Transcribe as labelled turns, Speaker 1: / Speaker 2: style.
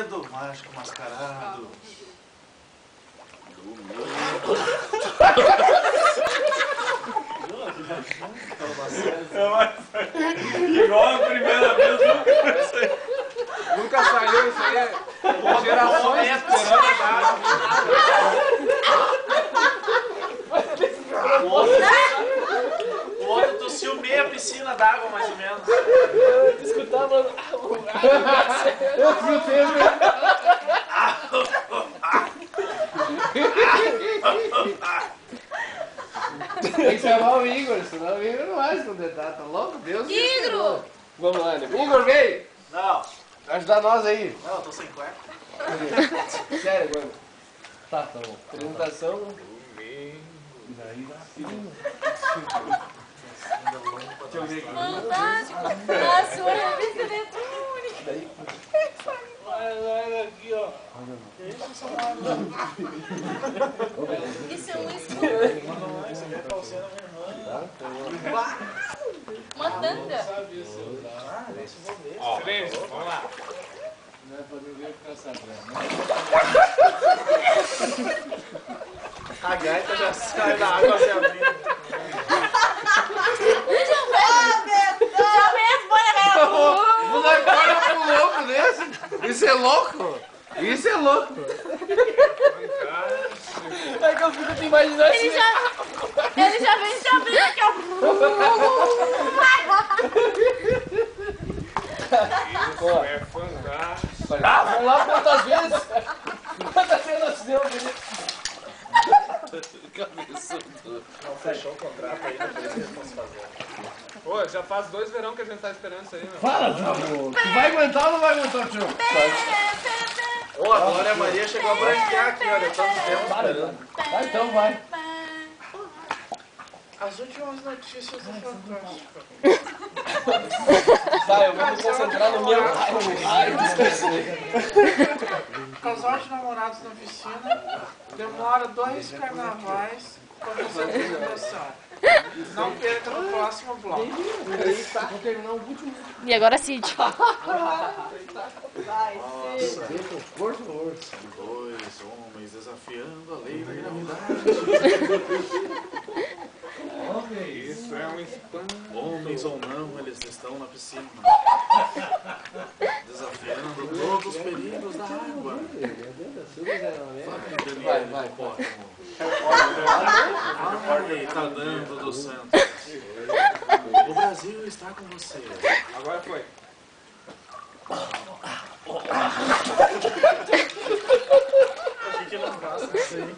Speaker 1: medo, mágico mascarado.
Speaker 2: Igual a primeira vez,
Speaker 3: Nunca saiu isso aí. Gerações esperando
Speaker 1: O outro tossiu meia piscina d'água, mais ou menos.
Speaker 4: Eu escutava
Speaker 3: Eu vi Tem que chamar o Igor, senão o Igor não vai esconder, tá louco? Deus
Speaker 5: Igor!
Speaker 3: Vamos lá, Igor. Igor, vem!
Speaker 1: Não,
Speaker 3: Ajudar nós aí.
Speaker 1: não, eu tô sem cueca.
Speaker 3: Sério, mano. Tá bom. Apresentação. Daí dá sim. Deixa eu ver aqui.
Speaker 5: Fantástico! A sua revista eletrônica!
Speaker 3: Daí.
Speaker 2: Olha aqui, ó.
Speaker 5: Isso é um escudo!
Speaker 1: Isso aqui é calcinha da minha irmã.
Speaker 5: Uma tanga!
Speaker 2: Sabe isso?
Speaker 1: Ah, deixa eu ver.
Speaker 2: Silêncio, vamos lá.
Speaker 3: Não é pra ninguém ficar sabendo, né?
Speaker 1: A gaita já sai da água se abrindo.
Speaker 5: Deixa eu ver! Já vem, põe a
Speaker 3: Não dá corda pro louco desse? Isso é louco? Isso é louco.
Speaker 4: É que eu fico te imaginando assim.
Speaker 5: Ele já vem te abrindo aqui, ó!
Speaker 2: Isso é fantástico.
Speaker 4: Ah, vamos lá quantas vezes? Quantas vezes nós fizemos isso?
Speaker 1: Não fechou o contrato ainda, por isso que eles estão se fazendo.
Speaker 2: Pô, já faz 2 verão que a gente tá esperando isso aí, meu.
Speaker 3: Fala, Thiago. Tu vai aguentar ou não vai aguentar, tio?
Speaker 1: Ô, a Glória Maria chegou a branquear aqui, olha, tanto tempo esperando.
Speaker 3: Vai, então vai.
Speaker 1: As últimas notícias do Fantástico.
Speaker 4: Vai, eu vou me concentrar no meu. Ai, descansei.
Speaker 1: Casal de namorados na piscina demora 2 carnavais pra você começar. Não perca no próximo bloco.
Speaker 3: Vou terminar o último.
Speaker 5: E agora, Cid?
Speaker 1: Nossa,
Speaker 3: Força ou urso?
Speaker 1: 2 homens desafiando a lei da gravidade.
Speaker 2: Isso é um espanto.
Speaker 1: Homens ou não, eles estão na piscina. Desafiando todos os perigos da água.
Speaker 3: Vai, vai,
Speaker 1: Olha, tá dando do Santos. O Brasil está com você.
Speaker 2: Agora foi.
Speaker 1: A gente não gosta disso aí.